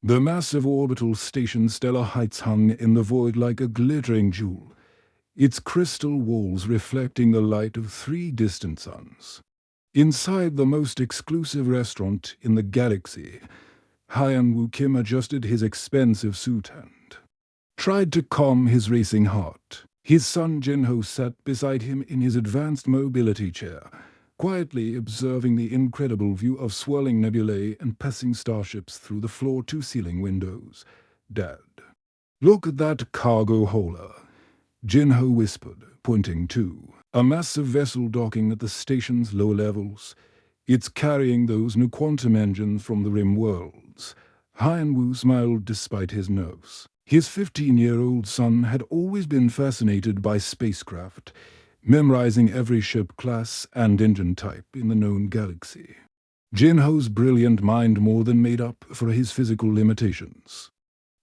The massive orbital station Stellar Heights hung in the void like a glittering jewel, its crystal walls reflecting the light of 3 distant suns. Inside the most exclusive restaurant in the galaxy, Hyun-woo Kim adjusted his expensive suit and tried to calm his racing heart. His son Jin-ho sat beside him in his advanced mobility chair, quietly observing the incredible view of swirling nebulae and passing starships through the floor-to-ceiling windows. "Dad, look at that cargo hauler," Jin-ho whispered, pointing to a massive vessel docking at the station's lower levels. "It's carrying those new quantum engines from the Rim worlds." Hyun-woo smiled despite his nerves. His 15-year-old son had always been fascinated by spacecraft, memorizing every ship class and engine type in the known galaxy. Jin-ho's brilliant mind more than made up for his physical limitations.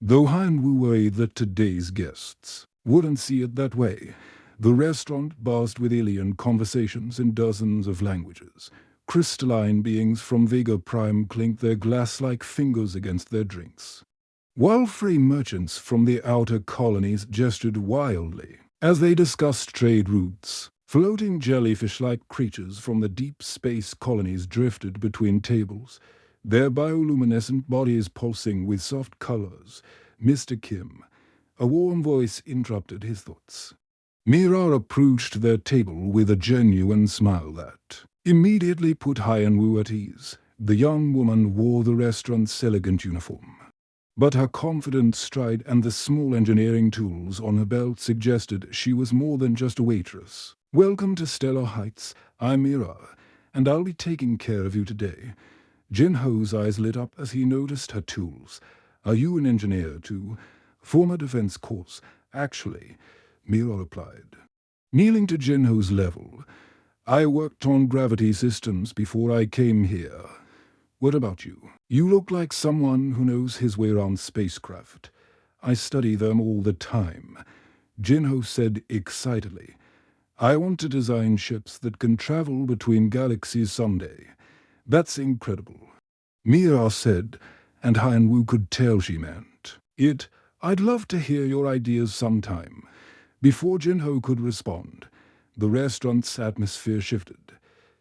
Though Hyun-woo worried that today's guests wouldn't see it that way, the restaurant buzzed with alien conversations in dozens of languages. Crystalline beings from Vega Prime clinked their glass-like fingers against their drinks, while free merchants from the outer colonies gestured wildly as they discussed trade routes. Floating jellyfish-like creatures from the deep space colonies drifted between tables, their bioluminescent bodies pulsing with soft colors. "Mr. Kim," a warm voice interrupted his thoughts. Mira approached their table with a genuine smile that immediately put Hyun-woo at ease. The young woman wore the restaurant's elegant uniform, but her confident stride and the small engineering tools on her belt suggested she was more than just a waitress. "Welcome to Stellar Heights. I'm Mira, and I'll be taking care of you today." Jin-ho's eyes lit up as he noticed her tools. "Are you an engineer too?" "Former defense course, actually," Mira replied, kneeling to Jin-ho's level. "I worked on gravity systems before I came here. What about you?" "You look like someone who knows his way around spacecraft." "I study them all the time," Jin-ho said excitedly. "I want to design ships that can travel between galaxies someday." "That's incredible," Mira said, and Hyun-woo could tell she meant it. "I'd love to hear your ideas sometime." Before Jin-ho could respond, the restaurant's atmosphere shifted.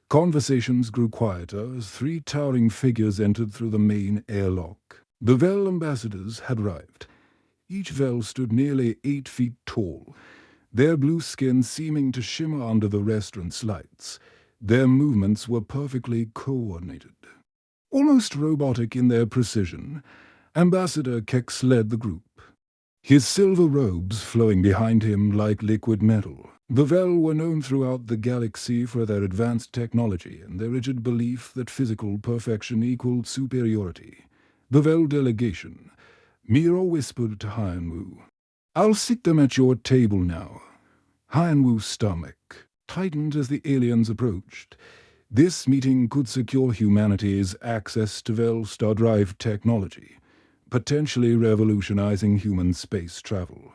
Conversations grew quieter as 3 towering figures entered through the main airlock. The Vel ambassadors had arrived. Each Vel stood nearly 8 feet tall, their blue skin seeming to shimmer under the restaurant's lights. Their movements were perfectly coordinated, almost robotic in their precision. Ambassador Kex led the group, his silver robes flowing behind him like liquid metal. The Vel were known throughout the galaxy for their advanced technology and their rigid belief that physical perfection equaled superiority. The Vel delegation, Mira whispered to Hyun-woo. "I'll sit them at your table now." Hyun-woo's stomach tightened as the aliens approached. This meeting could secure humanity's access to Vel star drive technology, potentially revolutionizing human space travel.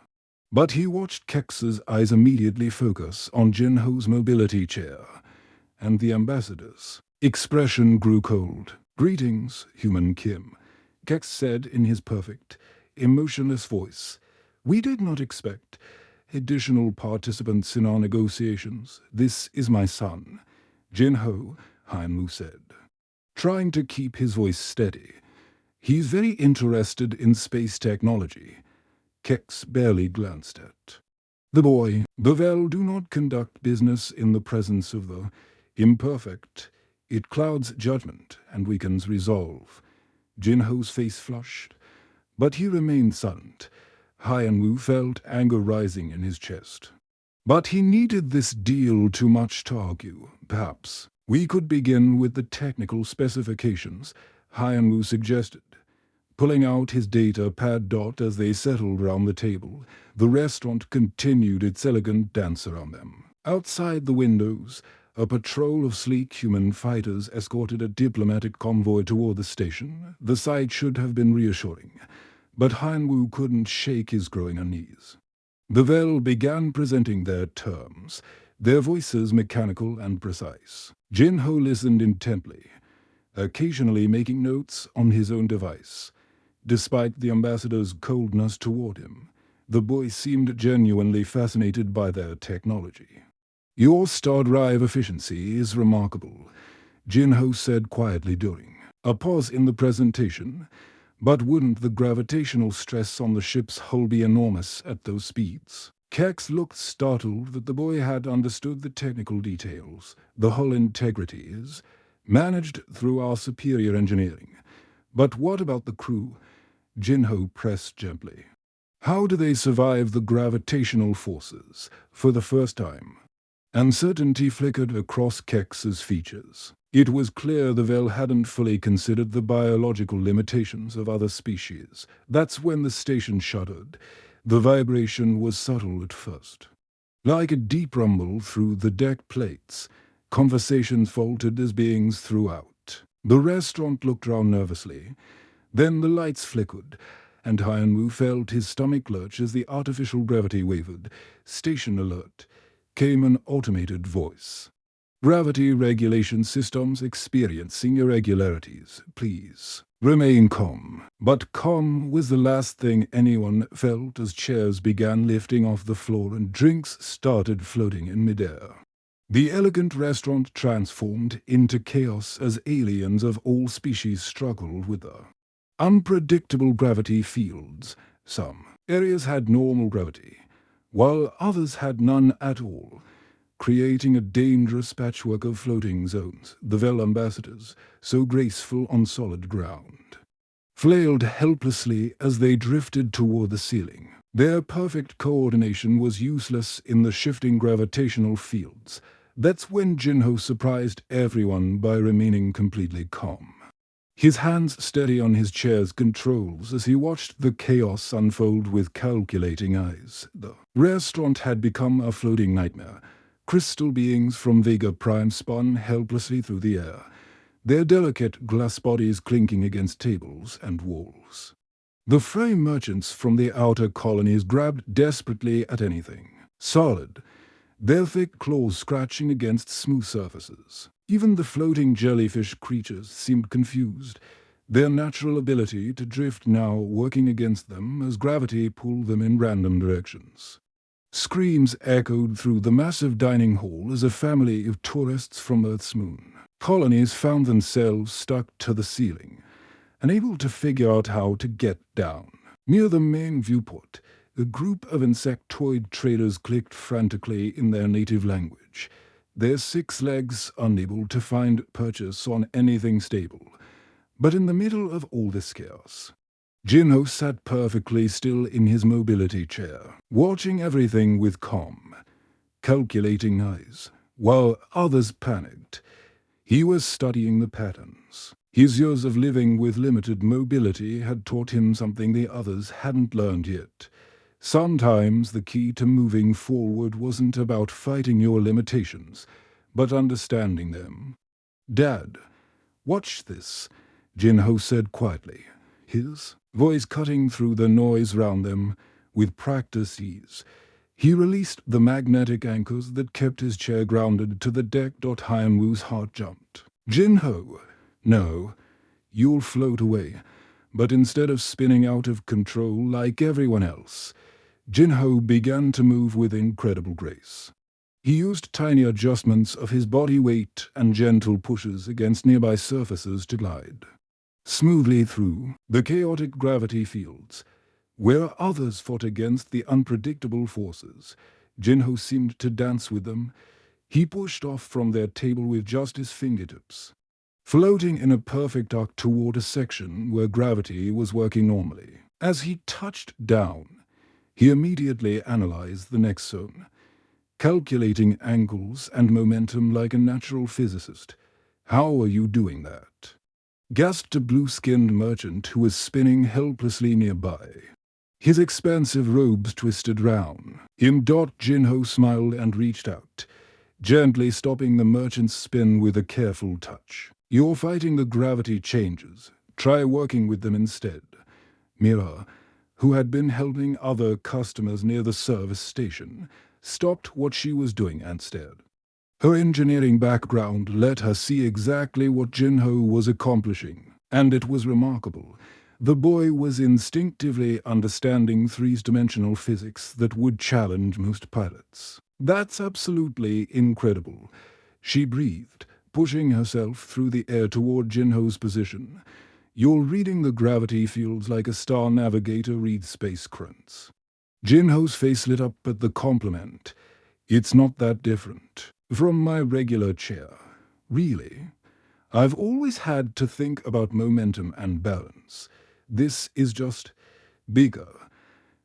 But he watched Kex's eyes immediately focus on Jin-ho's mobility chair, and the ambassador's expression grew cold. "Greetings, human Kim," Kex said in his perfect, emotionless voice. "We did not expect additional participants in our negotiations. This is my son, Jin-ho," Hyun-woo said, trying to keep his voice steady. "He's very interested in space technology." Kex barely glanced at the boy. "The Vel do not conduct business in the presence of the imperfect. It clouds judgment and weakens resolve." Jin-ho's face flushed, but he remained silent. Hyun-woo felt anger rising in his chest. But he needed this deal too much to argue. "Perhaps we could begin with the technical specifications," Hyun-woo suggested, pulling out his data pad. As they settled round the table, the restaurant continued its elegant dance around them. Outside the windows, a patrol of sleek human fighters escorted a diplomatic convoy toward the station. The sight should have been reassuring, but Hyun-woo couldn't shake his growing unease. The Vel began presenting their terms, their voices mechanical and precise. Jin-ho listened intently, occasionally making notes on his own device. Despite the ambassador's coldness toward him, the boy seemed genuinely fascinated by their technology. "Your star drive efficiency is remarkable," Jinho said quietly during a pause in the presentation. "But wouldn't the gravitational stress on the ship's hull be enormous at those speeds?" Kex looked startled that the boy had understood the technical details. "The hull integrity is managed through our superior engineering. But what about the crew?" Jinho pressed gently. "How do they survive the gravitational forces?" For the first time, uncertainty flickered across Kex's features. It was clear the Vel hadn't fully considered the biological limitations of other species. That's when the station shuddered. The vibration was subtle at first, like a deep rumble through the deck plates. Conversations faltered as beings throughout. The restaurant looked round nervously. Then the lights flickered, and Hyanwu felt his stomach lurch as the artificial gravity wavered. "Station alert," came an automated voice. "Gravity regulation systems experiencing irregularities. Please remain calm." But calm was the last thing anyone felt as chairs began lifting off the floor and drinks started floating in midair. The elegant restaurant transformed into chaos as aliens of all species struggled with the unpredictable gravity fields. Some areas had normal gravity, while others had none at all, creating a dangerous patchwork of floating zones. The Vel ambassadors, so graceful on solid ground, flailed helplessly as they drifted toward the ceiling. Their perfect coordination was useless in the shifting gravitational fields. That's when Jinho surprised everyone by remaining completely calm, his hands steady on his chair's controls as he watched the chaos unfold with calculating eyes. The restaurant had become a floating nightmare. Crystal beings from Vega Prime spun helplessly through the air, their delicate glass bodies clinking against tables and walls. The frame merchants from the outer colonies grabbed desperately at anything solid, their thick claws scratching against smooth surfaces. Even the floating jellyfish creatures seemed confused, their natural ability to drift now working against them as gravity pulled them in random directions. Screams echoed through the massive dining hall as a family of tourists from Earth's moon colonies found themselves stuck to the ceiling, unable to figure out how to get down. Near the main viewport, a group of insectoid traders clicked frantically in their native language, their 6 legs unable to find purchase on anything stable. But in the middle of all this chaos, Jinho sat perfectly still in his mobility chair, watching everything with calm, calculating eyes, while others panicked. He was studying the patterns. His years of living with limited mobility had taught him something the others hadn't learned yet. Sometimes the key to moving forward wasn't about fighting your limitations, but understanding them. "Dad, watch this," Jinho said quietly, his voice cutting through the noise round them with practiced ease. He released the magnetic anchors that kept his chair grounded to the deck. Hyanwu's heart jumped. "Jinho, no, you'll float away." But instead of spinning out of control like everyone else, Jinho began to move with incredible grace. He used tiny adjustments of his body weight and gentle pushes against nearby surfaces to glide smoothly through the chaotic gravity fields. Where others fought against the unpredictable forces, Jinho seemed to dance with them. He pushed off from their table with just his fingertips, floating in a perfect arc toward a section where gravity was working normally. As he touched down, he immediately analyzed the next zone, calculating angles and momentum like a natural physicist. "How are you doing that?" gasped a blue-skinned merchant who was spinning helplessly nearby. His expansive robes twisted round him. Jinho smiled and reached out, gently stopping the merchant's spin with a careful touch. "You're fighting the gravity changes. Try working with them instead." Mira, who had been helping other customers near the service station, stopped what she was doing and stared. Her engineering background let her see exactly what Jinho was accomplishing, and it was remarkable. The boy was instinctively understanding three-dimensional physics that would challenge most pilots. "That's absolutely incredible," she breathed, pushing herself through the air toward Jinho's position. "You're reading the gravity fields like a star navigator reads space currents." Jinho's face lit up at the compliment. "It's not that different from my regular chair, really. I've always had to think about momentum and balance. This is just bigger."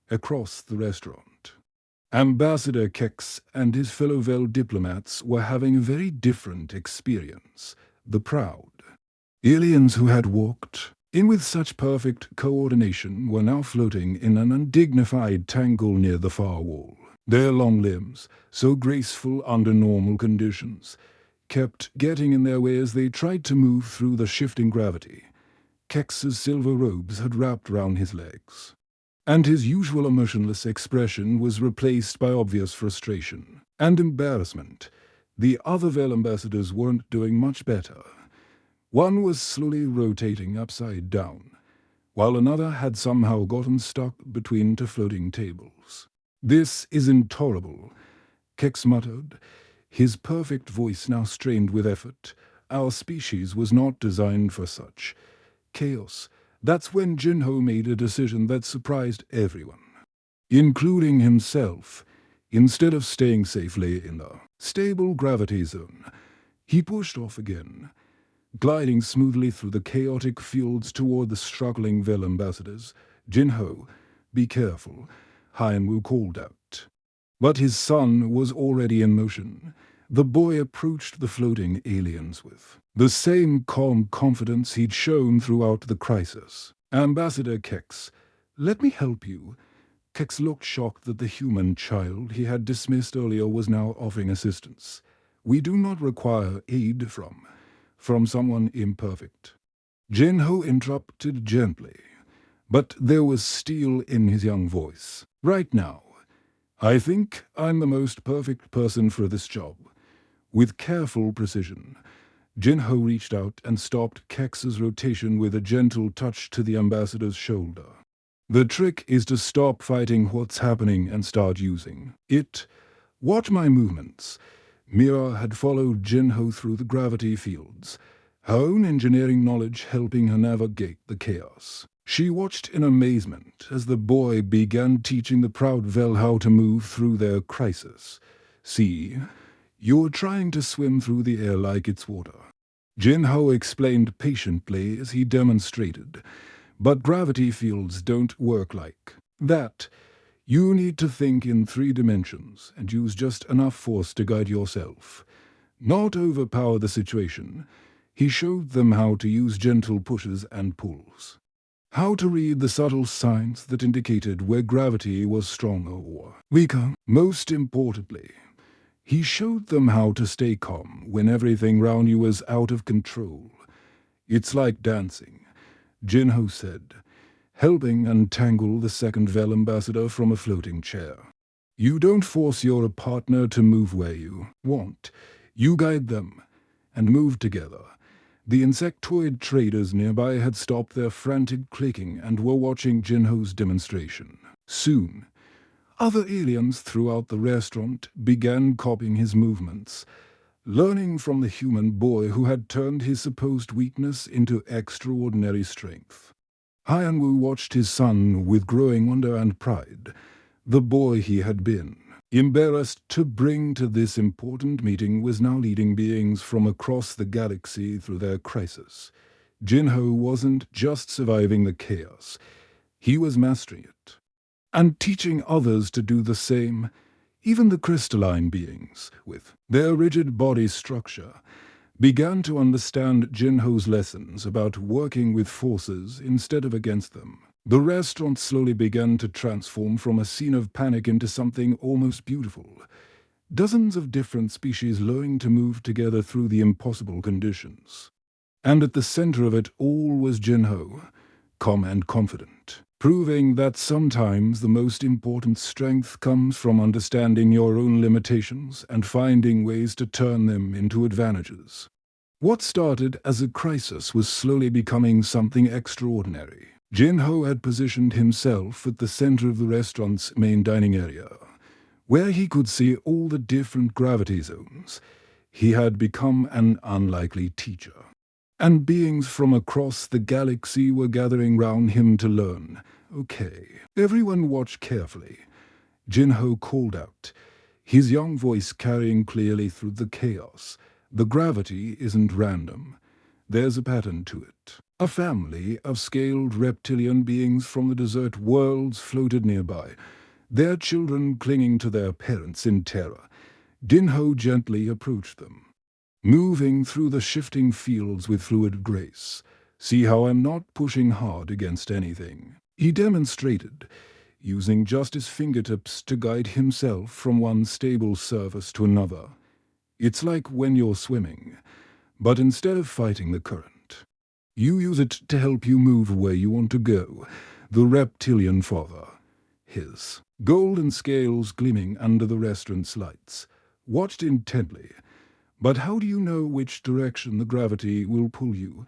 Across the restaurant, Ambassador Kex and his fellow Vel diplomats were having a very different experience. The proud aliens who had walked in with such perfect coordination were now floating in an undignified tangle near the far wall. Their long limbs, so graceful under normal conditions, kept getting in their way as they tried to move through the shifting gravity. Kex's silver robes had wrapped round his legs, and his usual emotionless expression was replaced by obvious frustration and embarrassment. The other Vel ambassadors weren't doing much better. One was slowly rotating upside down, while another had somehow gotten stuck between two floating tables. "This is intolerable," Kex muttered, his perfect voice now strained with effort. "Our species was not designed for such chaos." That's when Jinho made a decision that surprised everyone, including himself. Instead of staying safely in the stable gravity zone, he pushed off again, gliding smoothly through the chaotic fields toward the struggling Vel ambassadors. "Jinho, be careful," Hyanwu called out. But his son was already in motion. The boy approached the floating aliens with the same calm confidence he'd shown throughout the crisis. "Ambassador Kex, let me help you." Kex looked shocked that the human child he had dismissed earlier was now offering assistance. "We do not require aid from someone imperfect." Jinho interrupted gently, but there was steel in his young voice. "Right now, I think I'm the most perfect person for this job." With careful precision, Jinho reached out and stopped Kex's rotation with a gentle touch to the ambassador's shoulder. "The trick is to stop fighting what's happening and start using it. Watch my movements." Mira had followed Jinho through the gravity fields, her own engineering knowledge helping her navigate the chaos. She watched in amazement as the boy began teaching the proud Vel how to move through their crisis. "See, you're trying to swim through the air like it's water," Jinho explained patiently as he demonstrated. "But gravity fields don't work like that. You need to think in 3 dimensions and use just enough force to guide yourself, not overpower the situation." He showed them how to use gentle pushes and pulls, how to read the subtle signs that indicated where gravity was stronger or weaker. Most importantly, he showed them how to stay calm when everything round you is out of control. "It's like dancing," Jinho said, helping untangle the second Vel ambassador from a floating chair. "You don't force your partner to move where you want. You guide them and move together." The insectoid traders nearby had stopped their frantic clicking and were watching Jinho's demonstration. Soon, other aliens throughout the restaurant began copying his movements, learning from the human boy who had turned his supposed weakness into extraordinary strength. Hyanwu watched his son with growing wonder and pride. The boy he had been embarrassed to bring to this important meeting was now leading beings from across the galaxy through their crisis. Jinho wasn't just surviving the chaos, he was mastering it, and teaching others to do the same. Even the crystalline beings, with their rigid body structure, began to understand Jinho's lessons about working with forces instead of against them. The restaurant slowly began to transform from a scene of panic into something almost beautiful. Dozens of different species learning to move together through the impossible conditions. And at the center of it all was Jinho, calm and confident, proving that sometimes the most important strength comes from understanding your own limitations and finding ways to turn them into advantages. What started as a crisis was slowly becoming something extraordinary. Jinho had positioned himself at the center of the restaurant's main dining area, where he could see all the different gravity zones. He had become an unlikely teacher, and beings from across the galaxy were gathering round him to learn. "Okay, everyone watch carefully," Jinho called out, his young voice carrying clearly through the chaos. "The gravity isn't random. There's a pattern to it." A family of scaled reptilian beings from the desert worlds floated nearby, their children clinging to their parents in terror. Jinho gently approached them, moving through the shifting fields with fluid grace. "See how I'm not pushing hard against anything," he demonstrated, using just his fingertips to guide himself from one stable surface to another. "It's like when you're swimming, but instead of fighting the current, you use it to help you move where you want to go." The reptilian father, his golden scales gleaming under the restaurant's lights, watched intently. "But how do you know which direction the gravity will pull you?"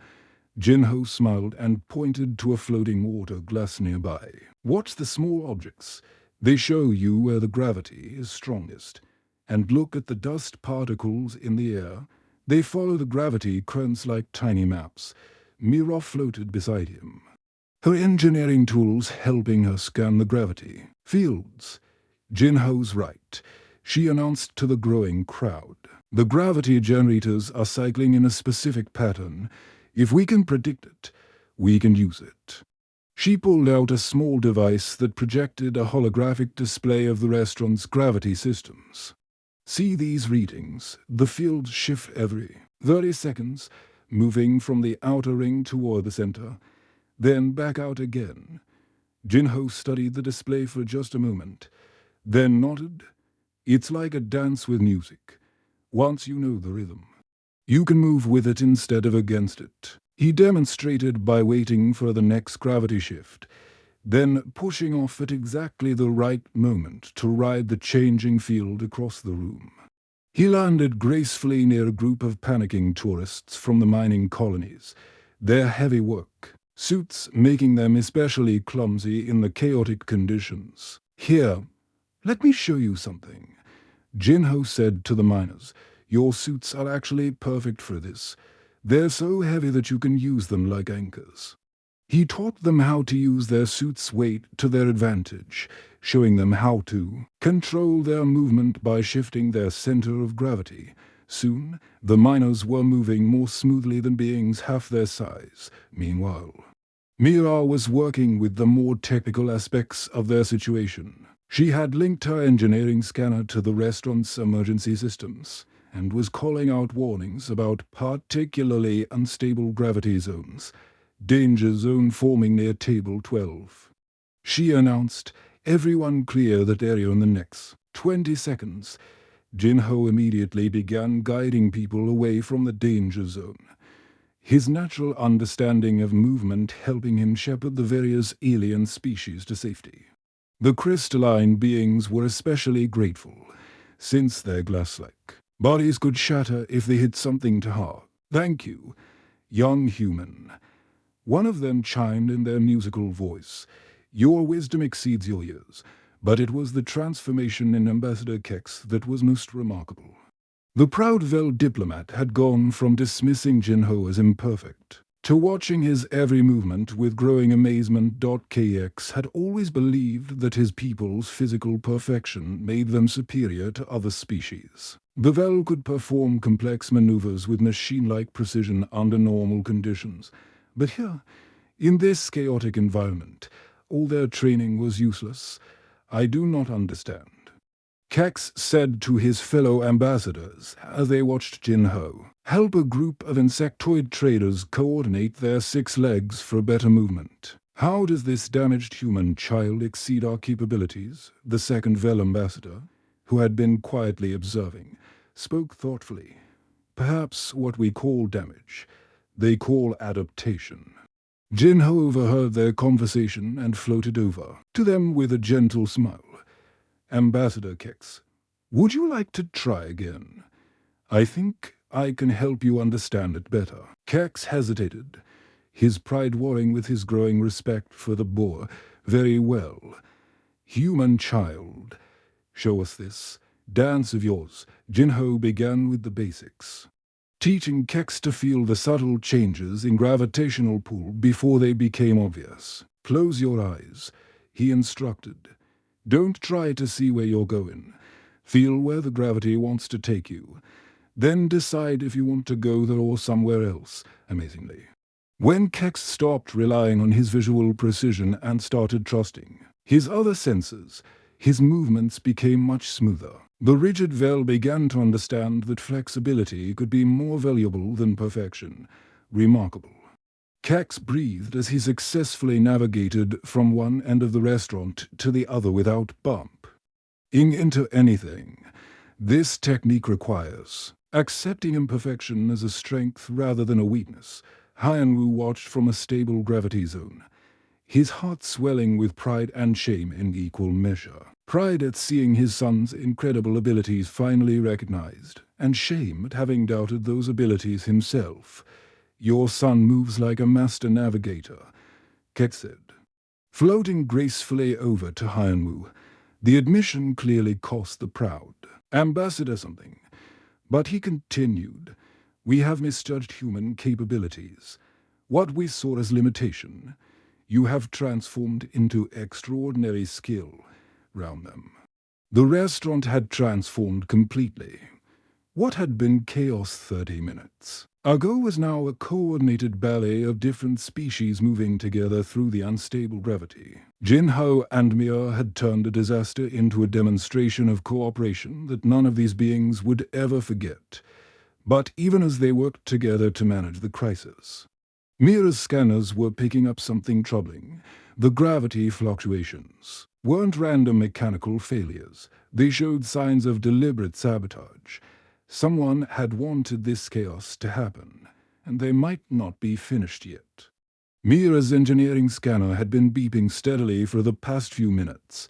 Jinho smiled and pointed to a floating water glass nearby. "Watch the small objects. They show you where the gravity is strongest. And look at the dust particles in the air. They follow the gravity currents like tiny maps." Mira floated beside him, her engineering tools helping her scan the gravity fields. "Jinho's right," she announced to the growing crowd. "The gravity generators are cycling in a specific pattern. If we can predict it, we can use it." She pulled out a small device that projected a holographic display of the restaurant's gravity systems. "See these readings. The fields shift every 30 seconds, moving from the outer ring toward the center, then back out again." Jinho studied the display for just a moment, then nodded. "It's like a dance with music. Once you know the rhythm, you can move with it instead of against it." He demonstrated by waiting for the next gravity shift, then pushing off at exactly the right moment to ride the changing field across the room. He landed gracefully near a group of panicking tourists from the mining colonies, their heavy work suits making them especially clumsy in the chaotic conditions. "Here, let me show you something," Jinho said to the miners. "Your suits are actually perfect for this. They're so heavy that you can use them like anchors." He taught them how to use their suits' weight to their advantage, showing them how to control their movement by shifting their center of gravity. Soon, the miners were moving more smoothly than beings half their size. Meanwhile, Mira was working with the more technical aspects of their situation. She had linked her engineering scanner to the restaurant's emergency systems, and was calling out warnings about particularly unstable gravity zones. "Danger zone forming near table 12. She announced. "Everyone clear that area in the next 20 seconds. Jinho immediately began guiding people away from the danger zone, his natural understanding of movement helping him shepherd the various alien species to safety. The crystalline beings were especially grateful, since their glass-like bodies could shatter if they hit something too hard. "Thank you, young human," one of them chimed in their musical voice. "Your wisdom exceeds your years." But it was the transformation in Ambassador Kex that was most remarkable. The proud Vel diplomat had gone from dismissing Jinho as imperfect to watching his every movement with growing amazement. KX had always believed that his people's physical perfection made them superior to other species. The Vel could perform complex maneuvers with machine-like precision under normal conditions. But here, in this chaotic environment, all their training was useless. "I do not understand," Kex said to his fellow ambassadors as they watched Jinho help a group of insectoid traders coordinate their 6 legs for better movement. "How does this damaged human child exceed our capabilities?" The second Vel ambassador, who had been quietly observing, spoke thoughtfully. "Perhaps what we call damage, they call adaptation." Jinho overheard their conversation and floated over to them with a gentle smile. "Ambassador Kex, would you like to try again? I think I can help you understand it better." Kex hesitated, his pride warring with his growing respect for the boar. Very well. Human child, show us this dance of yours. Jinho began with the basics, teaching Kex to feel the subtle changes in gravitational pull before they became obvious. Close your eyes, he instructed. Don't try to see where you're going. Feel where the gravity wants to take you. Then decide if you want to go there or somewhere else, amazingly. When Kex stopped relying on his visual precision and started trusting his other senses, his movements became much smoother. The rigid Vel began to understand that flexibility could be more valuable than perfection. Remarkable. Kex breathed as he successfully navigated from one end of the restaurant to the other without bump. Into anything, this technique requires accepting imperfection as a strength rather than a weakness. Hyanwu watched from a stable gravity zone, his heart swelling with pride and shame in equal measure. Pride at seeing his son's incredible abilities finally recognized, and shame at having doubted those abilities himself. Your son moves like a master navigator, Kex said, floating gracefully over to Hyanwu. The admission clearly cost the proud ambassador something, but he continued, we have misjudged human capabilities. What we saw as limitation, you have transformed into extraordinary skill round them. The restaurant had transformed completely. What had been chaos 30 minutes ago was now a coordinated ballet of different species moving together through the unstable gravity. Jinho and Mia had turned a disaster into a demonstration of cooperation that none of these beings would ever forget. But even as they worked together to manage the crisis, Mira's scanners were picking up something troubling. The gravity fluctuations weren't random mechanical failures. They showed signs of deliberate sabotage. Someone had wanted this chaos to happen, and they might not be finished yet. Mira's engineering scanner had been beeping steadily for the past few minutes,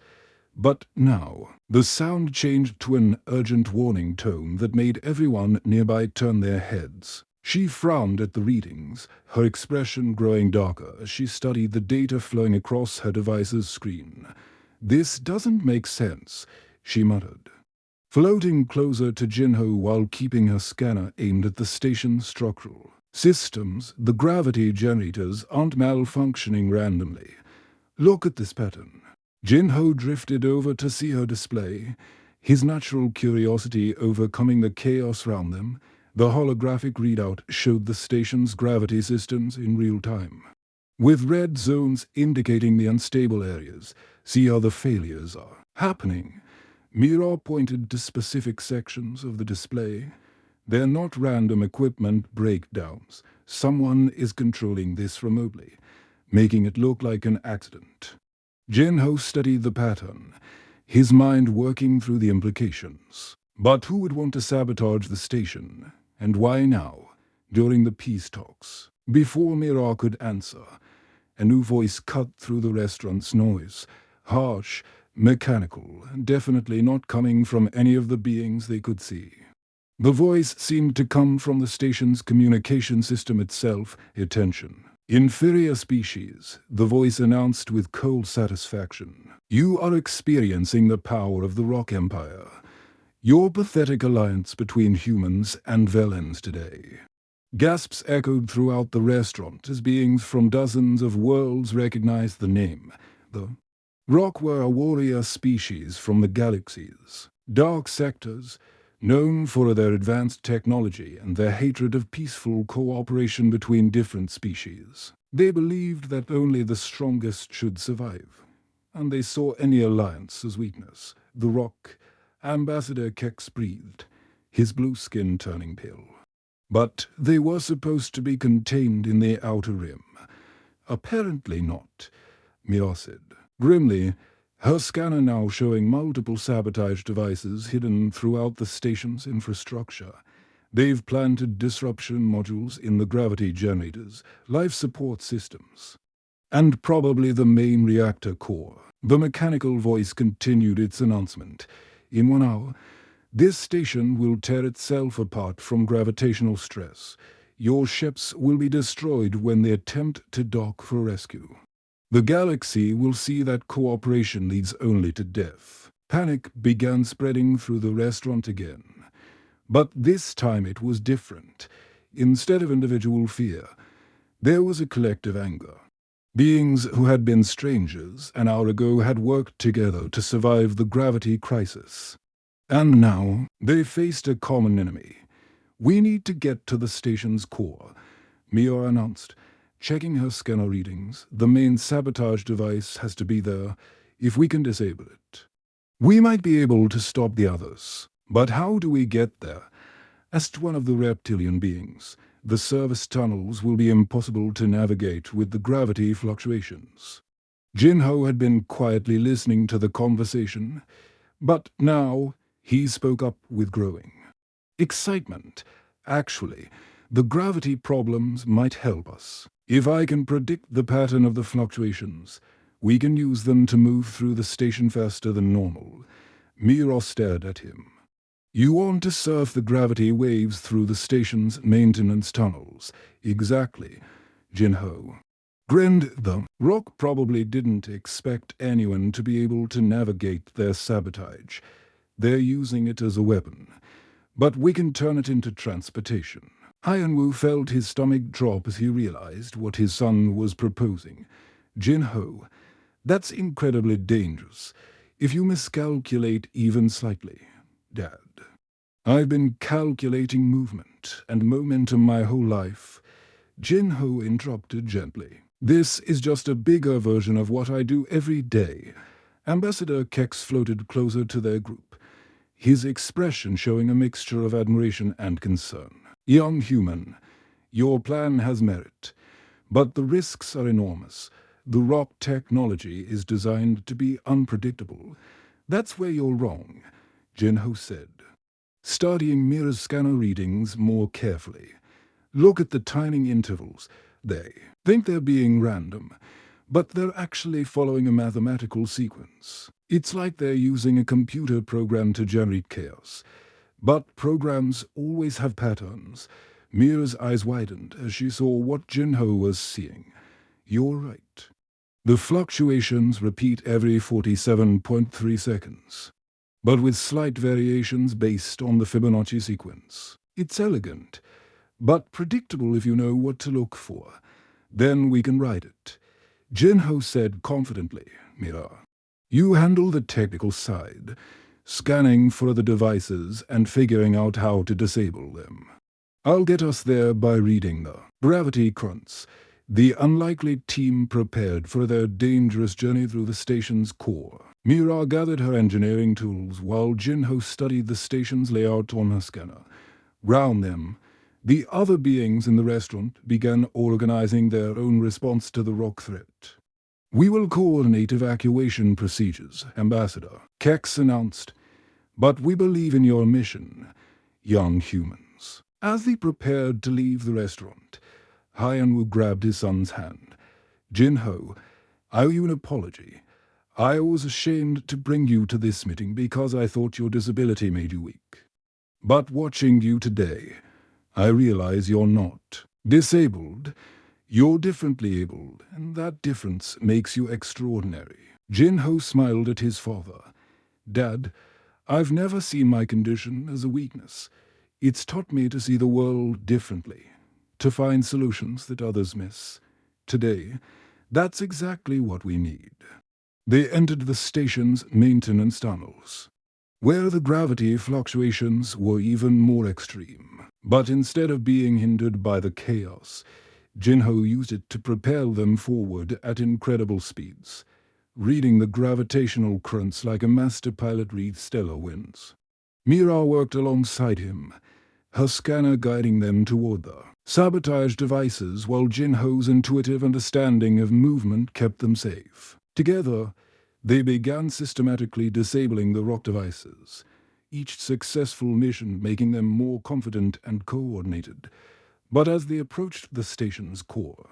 but now the sound changed to an urgent warning tone that made everyone nearby turn their heads. She frowned at the readings, her expression growing darker as she studied the data flowing across her device's screen. This doesn't make sense, she muttered, floating closer to Jinho while keeping her scanner aimed at the station's structural systems. The gravity generators aren't malfunctioning randomly. Look at this pattern. Jinho drifted over to see her display, his natural curiosity overcoming the chaos around them. The holographic readout showed the station's gravity systems in real time, with red zones indicating the unstable areas. See how the failures are happening. Mira pointed to specific sections of the display. They're not random equipment breakdowns. Someone is controlling this remotely, making it look like an accident. Jinho studied the pattern, his mind working through the implications. But who would want to sabotage the station? And why now, during the peace talks? Before Mira could answer, a new voice cut through the restaurant's noise, harsh, mechanical, definitely not coming from any of the beings they could see. The voice seemed to come from the station's communication system itself. Attention. Inferior species, the voice announced with cold satisfaction. You are experiencing the power of the Rock Empire. Your pathetic alliance between humans and Velens today. Gasps echoed throughout the restaurant as beings from dozens of worlds recognized the name. The Rock were a warrior species from the galaxies. Dark sectors, known for their advanced technology and their hatred of peaceful cooperation between different species. They believed that only the strongest should survive, and they saw any alliance as weakness. The Rock, Ambassador Kex breathed, his blue skin turning pale. But they were supposed to be contained in the outer rim. Apparently not, Mia said, grimly, her scanner now showing multiple sabotage devices hidden throughout the station's infrastructure. They've planted disruption modules in the gravity generators, life support systems, and probably the main reactor core. The mechanical voice continued its announcement. In 1 hour, this station will tear itself apart from gravitational stress. Your ships will be destroyed when they attempt to dock for rescue. The galaxy will see that cooperation leads only to death. Panic began spreading through the restaurant again. But this time it was different. Instead of individual fear, there was a collective anger. Beings who had been strangers an hour ago had worked together to survive the gravity crisis. And now they faced a common enemy. "We need to get to the station's core," Mia announced, checking her scanner readings. "The main sabotage device has to be there if we can disable it. We might be able to stop the others, but how do we get there?" asked one of the reptilian beings. "The service tunnels will be impossible to navigate with the gravity fluctuations." Jinho had been quietly listening to the conversation, but now he spoke up with growing excitement. "Actually, the gravity problems might help us. If I can predict the pattern of the fluctuations, we can use them to move through the station faster than normal." Mira stared at him. "You want to surf the gravity waves through the station's maintenance tunnels." "Exactly," Jinho grinned. "The Rock probably didn't expect anyone to be able to navigate their sabotage. They're using it as a weapon. But we can turn it into transportation." Hyanwu felt his stomach drop as he realized what his son was proposing. "Jinho, that's incredibly dangerous. If you miscalculate even slightly." "Dad, I've been calculating movement and momentum my whole life," Jinho interrupted gently. "This is just a bigger version of what I do every day." Ambassador Kex floated closer to their group, his expression showing a mixture of admiration and concern. "Young human, your plan has merit, but the risks are enormous. The Rock technology is designed to be unpredictable." "That's where you're wrong," Jinho said, studying Mira's scanner readings more carefully. "Look at the timing intervals. They think they're being random, but they're actually following a mathematical sequence. It's like they're using a computer program to generate chaos. But programs always have patterns." Mira's eyes widened as she saw what Jinho was seeing. "You're right. The fluctuations repeat every 47.3 seconds. But with slight variations based on the Fibonacci sequence. It's elegant, but predictable if you know what to look for. Then we can ride it," Jinho said confidently. "Mira, you handle the technical side, scanning for the devices and figuring out how to disable them. I'll get us there by reading the gravity crunts." The unlikely team prepared for their dangerous journey through the station's core. Mira gathered her engineering tools while Jinho studied the station's layout on her scanner. Round them, the other beings in the restaurant began organizing their own response to the Rock threat. "We will coordinate evacuation procedures," Ambassador Kex announced. "But we believe in your mission, young humans." As they prepared to leave the restaurant, Hyanwu grabbed his son's hand. "Jinho, I owe you an apology. I was ashamed to bring you to this meeting because I thought your disability made you weak. But watching you today, I realize you're not disabled. You're differently abled, and that difference makes you extraordinary." Jinho smiled at his father. "Dad, I've never seen my condition as a weakness. It's taught me to see the world differently, to find solutions that others miss. Today, that's exactly what we need." They entered the station's maintenance tunnels, where the gravity fluctuations were even more extreme. But instead of being hindered by the chaos, Jinho used it to propel them forward at incredible speeds, reading the gravitational currents like a master pilot reads stellar winds. Mira worked alongside him, her scanner guiding them toward the sabotage devices while Jinho's intuitive understanding of movement kept them safe. Together, they began systematically disabling the Rock devices, each successful mission making them more confident and coordinated. But as they approached the station's core,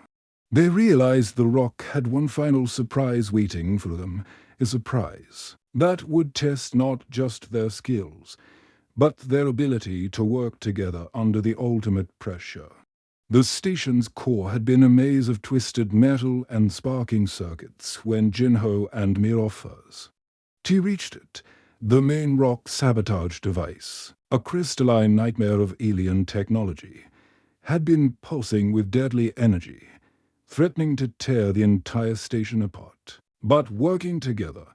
they realized the Rock had one final surprise waiting for them, a surprise that would test not just their skills, but their ability to work together under the ultimate pressure. The station's core had been a maze of twisted metal and sparking circuits when Jinho and Mirofers. He reached it, the main rock sabotage device, a crystalline nightmare of alien technology, had been pulsing with deadly energy, threatening to tear the entire station apart. But working together,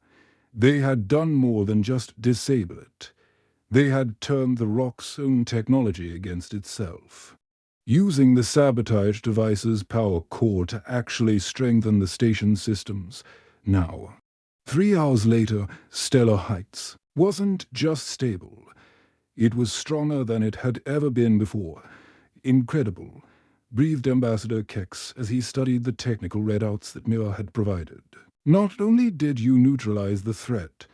they had done more than just disable it. They had turned the rock's own technology against itself, using the sabotage device's power core to actually strengthen the station systems. Now, 3 hours later, Stellar Heights wasn't just stable. It was stronger than it had ever been before. Incredible, breathed Ambassador Kex as he studied the technical readouts that Mira had provided. Not only did you neutralize the threat,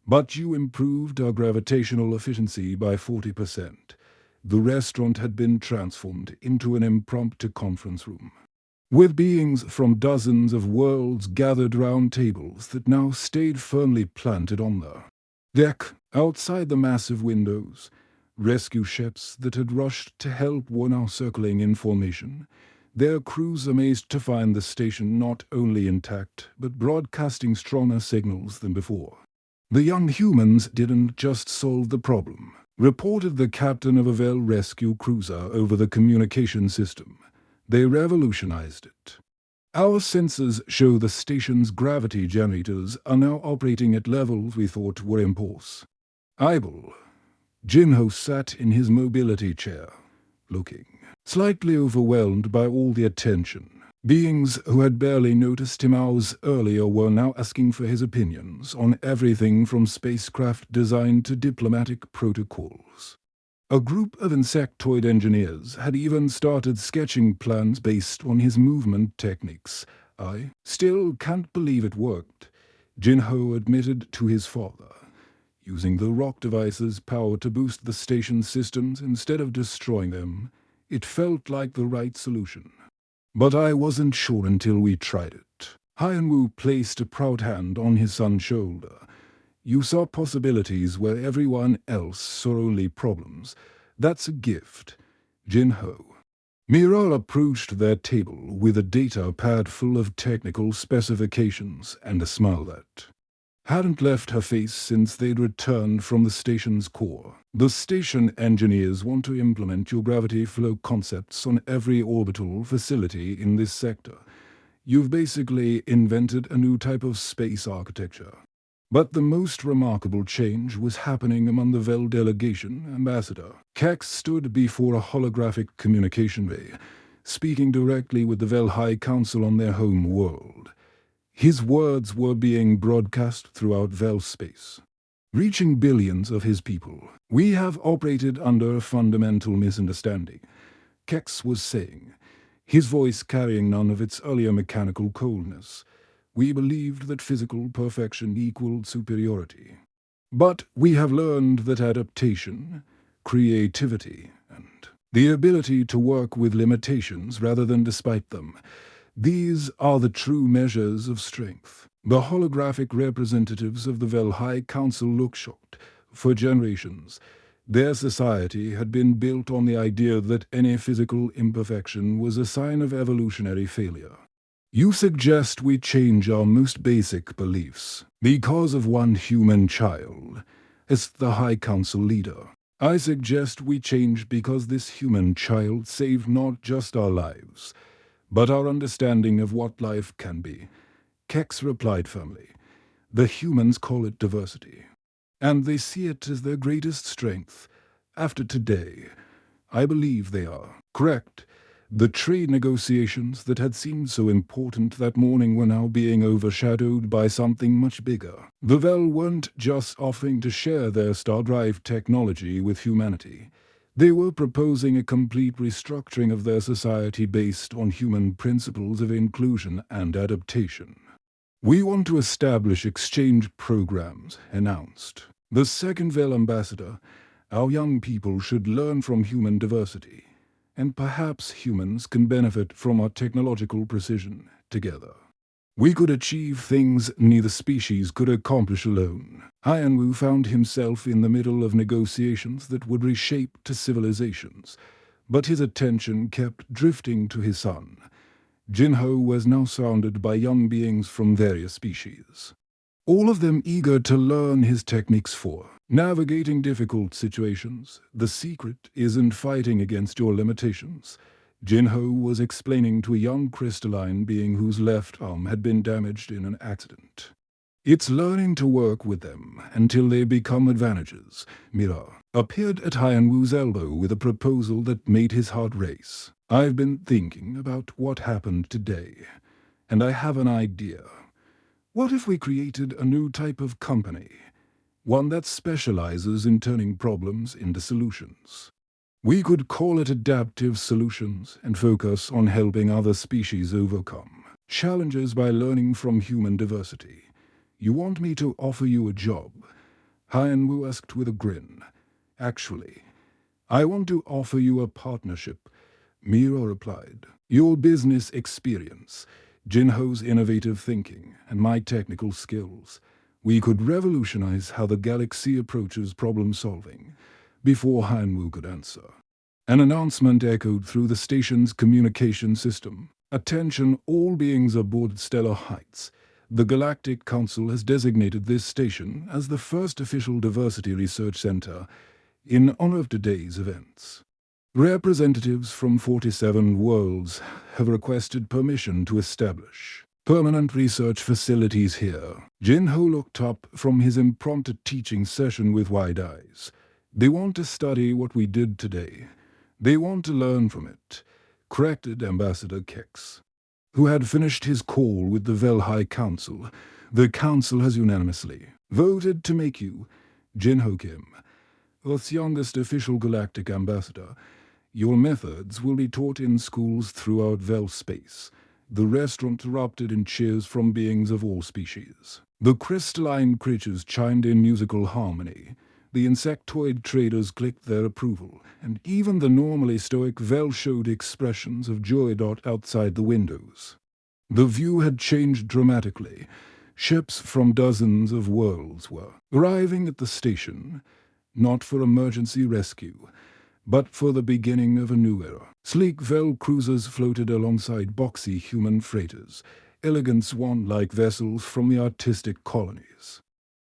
but you improved our gravitational efficiency by 40%. The restaurant had been transformed into an impromptu conference room, with beings from dozens of worlds gathered round tables that now stayed firmly planted on the deck. Outside the massive windows, rescue ships that had rushed to help were now circling in formation, their crews amazed to find the station not only intact, but broadcasting stronger signals than before. The young humans didn't just solve the problem, reported the captain of a Vel rescue cruiser over the communication system. They revolutionized it. Our sensors show the station's gravity generators are now operating at levels we thought were impossible. Ibel. Jinho sat in his mobility chair, looking slightly overwhelmed by all the attention. Beings who had barely noticed him hours earlier were now asking for his opinions on everything from spacecraft design to diplomatic protocols. A group of insectoid engineers had even started sketching plans based on his movement techniques. I still can't believe it worked, Jinho admitted to his father. Using the rock device's power to boost the station's systems instead of destroying them, it felt like the right solution. But I wasn't sure until we tried it. Haiyan-Wu placed a proud hand on his son's shoulder. You saw possibilities where everyone else saw only problems. That's a gift, Jinho. Mira approached their table with a data pad full of technical specifications and a smile that hadn't left her face since they'd returned from the station's core. The station engineers want to implement your gravity flow concepts on every orbital facility in this sector. You've basically invented a new type of space architecture. But the most remarkable change was happening among the Vel delegation. Ambassador Kex stood before a holographic communication ray, speaking directly with the Vel High Council on their home world. His words were being broadcast throughout Vel space, reaching billions of his people. We have operated under a fundamental misunderstanding, Kex was saying, his voice carrying none of its earlier mechanical coldness. We believed that physical perfection equaled superiority. But we have learned that adaptation, creativity, and the ability to work with limitations rather than despite them, these are the true measures of strength. The holographic representatives of the Vel High Council looked shocked. For generations, their society had been built on the idea that any physical imperfection was a sign of evolutionary failure. You suggest we change our most basic beliefs because of one human child. As the High Council leader, I suggest we change because this human child saved not just our lives, but our understanding of what life can be. Kex replied firmly. The humans call it diversity, and they see it as their greatest strength. After today, I believe they are correct. The trade negotiations that had seemed so important that morning were now being overshadowed by something much bigger. The Vel weren't just offering to share their star drive technology with humanity. They were proposing a complete restructuring of their society based on human principles of inclusion and adaptation. We want to establish exchange programs, announced the second Vel ambassador. Our young people should learn from human diversity, and perhaps humans can benefit from our technological precision together. We could achieve things neither species could accomplish alone. Haiyan-Wu found himself in the middle of negotiations that would reshape to civilizations, but his attention kept drifting to his son. Jinho was now surrounded by young beings from various species, all of them eager to learn his techniques for navigating difficult situations. The secret isn't fighting against your limitations, Jinho was explaining to a young crystalline being whose left arm had been damaged in an accident. It's learning to work with them until they become advantages. Mira appeared at Hyanwoo's elbow with a proposal that made his heart race. I've been thinking about what happened today, and I have an idea. What if we created a new type of company? One that specializes in turning problems into solutions. We could call it Adaptive Solutions and focus on helping other species overcome challenges by learning from human diversity. You want me to offer you a job? Hyanwoo asked with a grin. Actually, I want to offer you a partnership, Mira replied. Your business experience, Jinho's innovative thinking, and my technical skills. We could revolutionize how the galaxy approaches problem-solving. Before Hyanwoo could answer, an announcement echoed through the station's communication system. Attention all beings aboard Stellar Heights. The Galactic Council has designated this station as the first official diversity research center in honor of today's events. Representatives from 47 worlds have requested permission to establish permanent research facilities here. Jinho looked up from his impromptu teaching session with wide eyes. They want to study what we did today. They want to learn from it, corrected Ambassador Kex, who had finished his call with the Velhai Council. The Council has unanimously voted to make you, Jinho Kim, Earth's youngest official galactic ambassador. Your methods will be taught in schools throughout Vel space. The restaurant erupted in cheers from beings of all species. The crystalline creatures chimed in musical harmony. The insectoid traders clicked their approval, and even the normally stoic Vel showed expressions of joy outside the windows. The view had changed dramatically. Ships from dozens of worlds were arriving at the station, not for emergency rescue, but for the beginning of a new era. Sleek Vel cruisers floated alongside boxy human freighters, elegant swan-like vessels from the artistic colonies,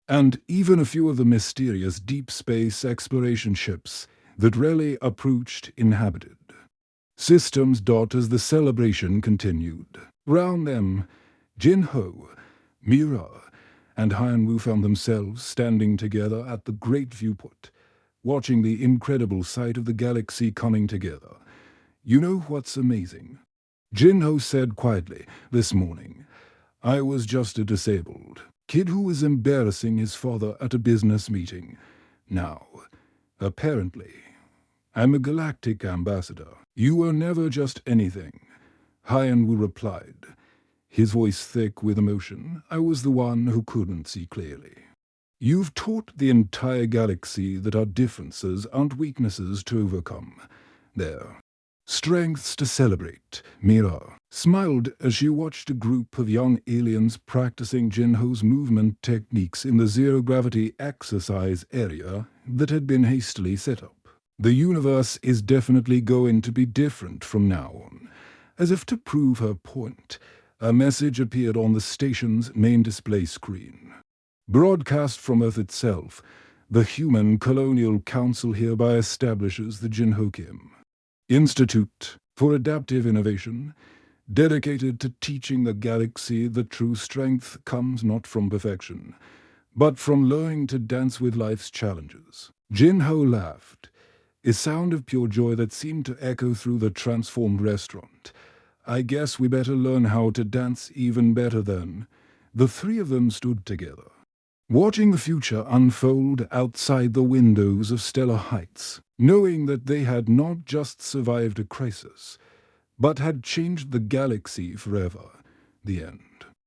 and even a few of the mysterious deep space exploration ships that rarely approached inhabited systems. As the celebration continued, round them, Jinho, Mira, and Hyanwoo found themselves standing together at the great viewport, watching the incredible sight of the galaxy coming together. You know what's amazing? Jinho said quietly, this morning, I was just a disabled kid who was embarrassing his father at a business meeting. Now, apparently, I'm a galactic ambassador. You were never just anything, Hyanwoo replied, his voice thick with emotion. I was the one who couldn't see clearly. You've taught the entire galaxy that our differences aren't weaknesses to overcome. They're strengths to celebrate. Mira smiled as she watched a group of young aliens practicing Jinho's movement techniques in the zero-gravity exercise area that had been hastily set up. The universe is definitely going to be different from now on. As if to prove her point, a message appeared on the station's main display screen. Broadcast from Earth itself, the Human Colonial Council hereby establishes the Jinho Kim Institute for Adaptive Innovation, dedicated to teaching the galaxy that true strength comes not from perfection, but from learning to dance with life's challenges. Jinho laughed, a sound of pure joy that seemed to echo through the transformed restaurant. I guess we better learn how to dance even better then. The three of them stood together, watching the future unfold outside the windows of Stellar Heights, knowing that they had not just survived a crisis, but had changed the galaxy forever. The end.